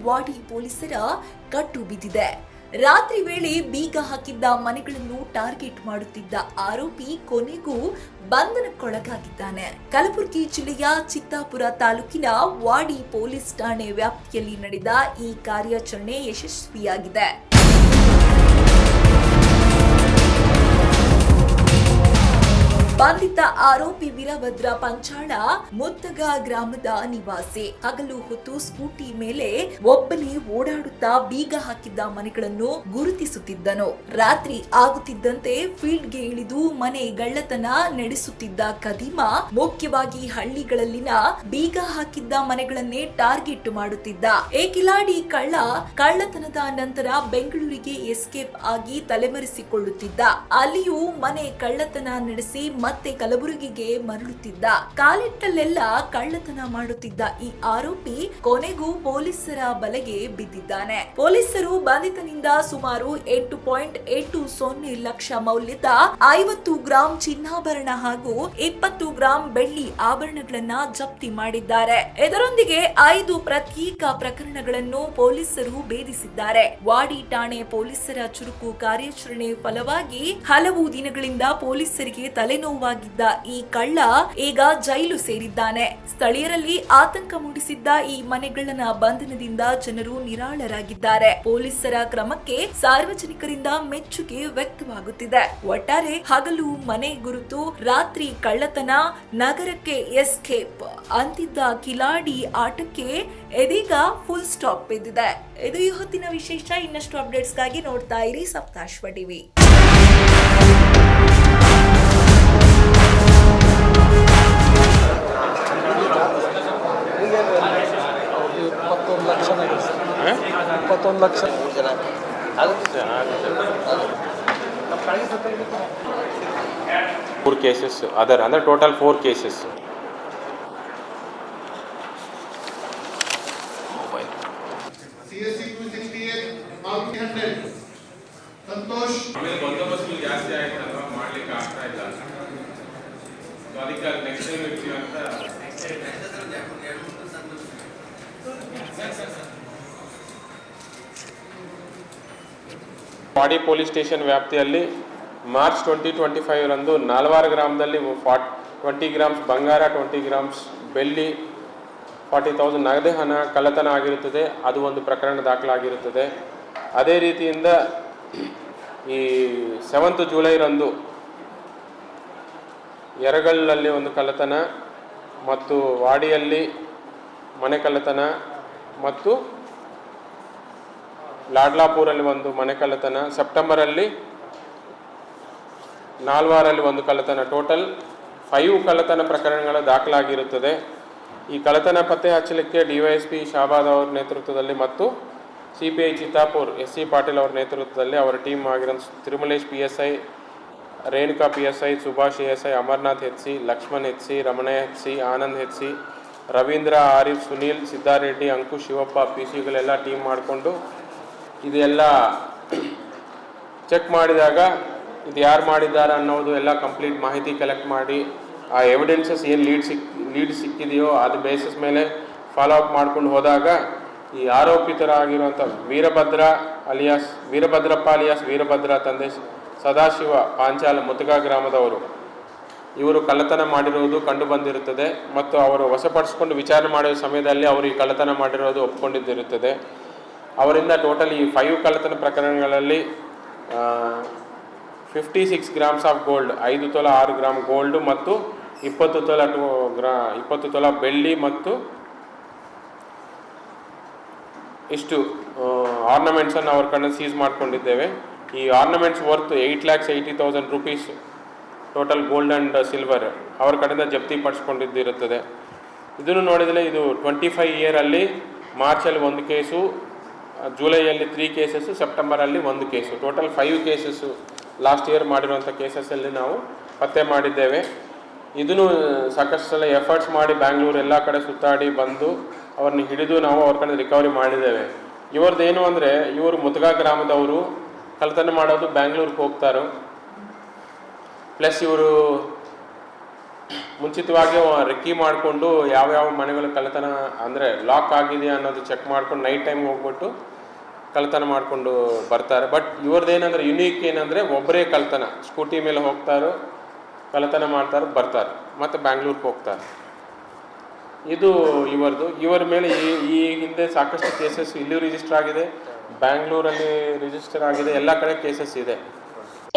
ವಾಡಿ ಪೊಲೀಸರ ಕಟ್ಟು ಬಿದ್ದಿದೆ. ರಾತ್ರಿ ವೇಳೆ ಬೀಗ ಹಾಕಿದ್ದ ಮನೆಗಳನ್ನು ಟಾರ್ಗೆಟ್ ಮಾಡುತ್ತಿದ್ದ ಆರೋಪಿ ಕೊನೆಗೂ ಬಂಧನಕ್ಕೊಳಗಾಗಿದ್ದಾನೆ. ಕಲಬುರಗಿ ಜಿಲ್ಲೆಯ ಚಿತ್ತಾಪುರ ತಾಲೂಕಿನ ವಾಡಿ ಪೊಲೀಸ್ ಠಾಣೆ ವ್ಯಾಪ್ತಿಯಲ್ಲಿ ನಡೆದ ಈ ಕಾರ್ಯಾಚರಣೆ ಯಶಸ್ವಿಯಾಗಿದೆ. ಬಂಧಿತ ಆರೋಪಿ ವೀರಭದ್ರ ಪಂಚಾಳ ಮುತ್ತಗ ಗ್ರಾಮದ ನಿವಾಸಿ. ಹಗಲು ಹೊತ್ತು ಸ್ಕೂಟಿ ಮೇಲೆ ಒಬ್ಬನೇ ಓಡಾಡುತ್ತಾ ಬೀಗ ಹಾಕಿದ್ದ ಮನೆಗಳನ್ನು ಗುರುತಿಸುತ್ತಿದ್ದನು. ರಾತ್ರಿ ಆಗುತ್ತಿದ್ದಂತೆ ಫೀಲ್ಡ್ಗೆ ಇಳಿದು ಮನೆ ಗಳ್ಳತನ ನಡೆಸುತ್ತಿದ್ದ ಕದೀಮ ಮುಖ್ಯವಾಗಿ ಹಳ್ಳಿಗಳಲ್ಲಿನ ಬೀಗ ಹಾಕಿದ್ದ ಮನೆಗಳನ್ನೇ ಟಾರ್ಗೆಟ್ ಮಾಡುತ್ತಿದ್ದ. ಈ ಕಿಲಾಡಿ ಕಳ್ಳತನದ ನಂತರ ಬೆಂಗಳೂರಿಗೆ ಎಸ್ಕೇಪ್ ಆಗಿ ತಲೆಮರೆಸಿಕೊಳ್ಳುತ್ತಿದ್ದ. ಅಲ್ಲಿಯೂ ಮನೆ ಕಳ್ಳತನ ನಡೆಸಿ ಮತ್ತೆ ಕಲಬುರಗಿಗೆ ಮರಳುತ್ತಿದ್ದ. ಕಾಲಿಟ್ಟಲ್ಲೆಲ್ಲ ಕಳ್ಳತನ ಮಾಡುತ್ತಿದ್ದ ಈ ಆರೋಪಿ ಕೊನೆಗೂ ಪೊಲೀಸರ ಬಲೆಗೆ ಬಿದ್ದಿದ್ದಾನೆ. ಪೊಲೀಸರು ಬಂಧಿತನಿಂದ ಸುಮಾರು 8.80 ಲಕ್ಷ ಮೌಲ್ಯದ 50 ಗ್ರಾಂ ಚಿನ್ನಾಭರಣ ಹಾಗೂ 20 ಗ್ರಾಂ ಬೆಳ್ಳಿ ಆಭರಣಗಳನ್ನ ಜಪ್ತಿ ಮಾಡಿದ್ದಾರೆ. ಇದರೊಂದಿಗೆ 5 ಪ್ರತ್ಯೇಕ ಪ್ರಕರಣಗಳನ್ನು ಪೊಲೀಸರು ಭೇದಿಸಿದ್ದಾರೆ. ವಾಡಿ ಠಾಣೆ ಪೊಲೀಸರ ಚುರುಕು ಕಾರ್ಯಾಚರಣೆ ಫಲವಾಗಿ ಹಲವು ದಿನಗಳಿಂದ ಪೊಲೀಸರಿಗೆ ತಲೆನೋವಾಗಿದ್ದ ಈ ಕಳ್ಳ ಈಗ ಜೈಲು ಸೇರಿದ್ದಾನೆ. ಸ್ಥಳೀಯರಲ್ಲಿ ಆತಂಕ ಮೂಡಿಸಿದ್ದ ಈ ಮನೆಗಳ್ಳನ ಬಂಧನದಿಂದ ಜನರು ನಿರಾಳರಾಗಿದ್ದಾರೆ. ಪೊಲೀಸರ ಕ್ರಮಕ್ಕೆ ಸಾರ್ವಜನಿಕರಿಂದ ಮೆಚ್ಚುಗೆ ವ್ಯಕ್ತವಾಗುತ್ತಿದೆ. ಒಟ್ಟಾರೆ ಹಗಲು ಮನೆ ಗುರುತು, ರಾತ್ರಿ ಕಳ್ಳತನ, ನಗರಕ್ಕೆ ಎಸ್ಕೇಪ್ ಅಂತಿದ್ದ ಕಿಲಾಡಿ ಆಟಕ್ಕೆ ಇದೀಗ ಫುಲ್ ಸ್ಟಾಪ್ ಬಿದ್ದಿದೆ. ಇದು ಈ ಹೊತ್ತಿನ ವಿಶೇಷ. ಇನ್ನಷ್ಟು ಅಪ್ಡೇಟ್ಸ್ಗಾಗಿ ನೋಡ್ತಾ ಇರಿ Saptashwa TV. Four cases, other total 4 cases. CSC 268, Malki 100. Santosh bandobast ಜಾಸ್ತಿ ಆಯ್ತಲ್ವಾ, ಮಾಡ್ಲಿಕ್ಕೆ ಆಗ್ತಾ ಇಲ್ಲ. ಅದಕ್ಕೆ ನೆಕ್ಸ್ಟ್ ಟೈಮ್ ಇರ್ತೀವಿ ಅಂತ. ವಾಡಿ ಪೊಲೀಸ್ ಸ್ಟೇಷನ್ ವ್ಯಾಪ್ತಿಯಲ್ಲಿ ಮಾರ್ಚ್ 2025 ರಂದು ನಾಲ್ವಾರ ಗ್ರಾಮದಲ್ಲಿ 20 ಗ್ರಾಮ್ಸ್ ಬಂಗಾರ, 20 ಗ್ರಾಮ್ಸ್ ಬೆಳ್ಳಿ, 40,000 ನಗದು ಹಣ ಕಳ್ಳತನ ಆಗಿರುತ್ತದೆ. ಅದು ಒಂದು ಪ್ರಕರಣ ದಾಖಲಾಗಿರುತ್ತದೆ. ಅದೇ ರೀತಿಯಿಂದ ಈ 7th ಜುಲೈ ರಂದು ಯರಗಳ್ಳಲ್ಲಿ ಒಂದು ಕಳ್ಳತನ ಮತ್ತು ವಾಡಿಯಲ್ಲಿ ಮನೆ ಕಳ್ಳತನ ಮತ್ತು ಲಾಡ್ಲಾಪುರಲ್ಲಿ ಒಂದು ಮನೆ ಕಳ್ಳತನ, ಸೆಪ್ಟೆಂಬರಲ್ಲಿ ನಾಲ್ವಾರಲ್ಲಿ ಒಂದು ಕಳ್ಳತನ, ಟೋಟಲ್ 5 ಕಳ್ಳತನ ಪ್ರಕರಣಗಳು ದಾಖಲಾಗಿರುತ್ತದೆ. ಈ ಕಳ್ಳತನ ಪತ್ತೆ ಹಚ್ಚಲಿಕ್ಕೆ ಡಿವೈಎಸ್ಪಿ ಶಾಬಾದ್ ಅವರ ನೇತೃತ್ವದಲ್ಲಿ ಮತ್ತು CPI ಚಿತ್ತಾಪುರ್ SC ಪಾಟೀಲ್ ಅವರ ನೇತೃತ್ವದಲ್ಲಿ ಅವರ ಟೀಮ್ ಆಗಿರೋ Tirumalesh PSI, Renuka PSI, Subhash ASI, Amarnath HC, Lakshman HC, Ramanaiah HC, Anand HC, Ravindra, Arif, Sunil, Siddareddy, Ankush, Shivappa PC-ಗಳೆಲ್ಲ ಟೀಮ್ ಮಾಡಿಕೊಂಡು ಇದೆಲ್ಲ ಚೆಕ್ ಮಾಡಿದಾಗ ಇದು ಯಾರು ಮಾಡಿದ್ದಾರೆ ಅನ್ನೋದು ಎಲ್ಲ ಕಂಪ್ಲೀಟ್ ಮಾಹಿತಿ ಕಲೆಕ್ಟ್ ಮಾಡಿ ಆ ಎವಿಡೆನ್ಸಸ್ ಏನು ಲೀಡ್ ಸಿಕ್ಕಿದೆಯೋ ಅದು ಬೇಸಿಸ್ ಮೇಲೆ ಫಾಲೋ ಅಪ್ ಮಾಡ್ಕೊಂಡು ಹೋದಾಗ ಈ ಆರೋಪಿತರಾಗಿರುವಂಥ ವೀರಭದ್ರಪ್ಪ ಅಲಿಯಾಸ್ ವೀರಭದ್ರ ತಂದೆ ಸದಾಶಿವ ಪಾಂಚಾಲ ಮುತಗ ಗ್ರಾಮದವರು ಇವರು ಕಳ್ಳತನ ಮಾಡಿರುವುದು ಕಂಡು ಬಂದಿರುತ್ತದೆ. ಮತ್ತು ಅವರು ವಶಪಡಿಸಿಕೊಂಡು ವಿಚಾರಣೆ ಮಾಡುವ ಸಮಯದಲ್ಲಿ ಅವರು ಈ ಕಳ್ಳತನ ಮಾಡಿರೋದು ಒಪ್ಕೊಂಡಿದ್ದಿರುತ್ತದೆ. ಅವರಿಂದ ಟೋಟಲ್ ಈ 5 ಕಳ್ಳತನ ಪ್ರಕರಣಗಳಲ್ಲಿ 56 ಗ್ರಾಮ್ಸ್ ಆಫ್ ಗೋಲ್ಡ್, 5 ತೊಲ 6 ಗ್ರಾಮ್ ಗೋಲ್ಡು ಮತ್ತು 20 ತೊಲ ಬೆಳ್ಳಿ ಮತ್ತು ಇಷ್ಟು ಆರ್ನಮೆಂಟ್ಸನ್ನು ಅವ್ರ ಕಡೆ ಸೀಸ್ ಮಾಡ್ಕೊಂಡಿದ್ದೇವೆ. ಈ ornaments worth 8,80,000 rupees total gold and silver ಅವ್ರ ಕಡೆಯಿಂದ ಜಪ್ತಿ ಪಡಿಸ್ಕೊಂಡಿದ್ದಿರುತ್ತದೆ. ಇದನ್ನು ನೋಡಿದರೆ ಇದು 25 ಇಯರಲ್ಲಿ ಮಾರ್ಚಲ್ಲಿ 1 ಕೇಸು, ಜುಲೈಯಲ್ಲಿ 3 ಕೇಸಸ್ಸು, ಸೆಪ್ಟೆಂಬರಲ್ಲಿ 1 case, total 5 cases last year ಮಾಡಿರುವಂಥ ಕೇಸಸ್ಸಲ್ಲಿ ನಾವು ಪತ್ತೆ ಮಾಡಿದ್ದೇವೆ. ಇದನ್ನು ಸಾಕಷ್ಟು ಸಲ ಎಫರ್ಟ್ಸ್ ಮಾಡಿ ಬ್ಯಾಂಗ್ಳೂರು ಎಲ್ಲ ಕಡೆ ಸುತ್ತಾಡಿ ಬಂದು ಅವ್ರನ್ನ ಹಿಡಿದು ನಾವು ಅವ್ರ ಕಡೆ ರಿಕವರಿ ಮಾಡಿದ್ದೇವೆ. ಇವ್ರದ್ದೇನು ಅಂದರೆ ಇವರು ಮುತಗ ಗ್ರಾಮದವರು, ಕಳ್ಳತನ ಮಾಡೋದು ಬ್ಯಾಂಗ್ಳೂರಿಗೆ ಹೋಗ್ತಾರೋ, ಪ್ಲಸ್ ಇವರು ಮುಂಚಿತವಾಗಿ ರೆಕ್ಕಿ ಮಾಡಿಕೊಂಡು ಯಾವ್ಯಾವ ಮನೆಗಳು ಕಳ್ಳತನ ಅಂದರೆ ಲಾಕ್ ಆಗಿದೆಯಾ ಅನ್ನೋದು ಚೆಕ್ ಮಾಡ್ಕೊಂಡು ನೈಟ್ ಟೈಮ್ ಹೋಗ್ಬಿಟ್ಟು ಕಳ್ಳತನ ಮಾಡಿಕೊಂಡು ಬರ್ತಾರೆ. ಬಟ್ ಇವ್ರದ್ದೇನೆಂದರೆ ಯುನೀಕ್ ಏನಂದರೆ ಒಬ್ಬರೇ ಕಳ್ಳತನ, ಸ್ಕೂಟಿ ಮೇಲೆ ಹೋಗ್ತಾರೋ ಕಳ್ಳತನ ಮಾಡ್ತಾರೆ, ಬರ್ತಾರೆ, ಮತ್ತು ಬ್ಯಾಂಗ್ಳೂರ್ಗೆ ಹೋಗ್ತಾರೆ. ಇದು ಇವರ ಮೇಲೆ ಈ ಹಿಂದೆ ಸಾಕಷ್ಟು ಕೇಸಸ್ ಇಲ್ಲೂ ರಿಜಿಸ್ಟರ್ ಆಗಿದೆ, ಬ್ಯಾಂಗ್ಳೂರಲ್ಲಿ ರಿಜಿಸ್ಟರ್ ಆಗಿದೆ, ಎಲ್ಲ ಕಡೆ ಕೇಸಸ್ ಇದೆ.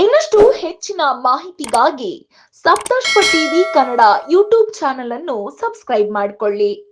ಇನ್ನಷ್ಟು ಹೆಚ್ಚಿನ ಮಾಹಿತಿಗಾಗಿ ಸಪ್ತರ್ಷಿ ಟಿವಿ ಕನ್ನಡ ಯೂಟ್ಯೂಬ್ ಚಾನೆಲ್ ಅನ್ನು ಸಬ್ಸ್ಕ್ರೈಬ್ ಮಾಡಿಕೊಳ್ಳಿ.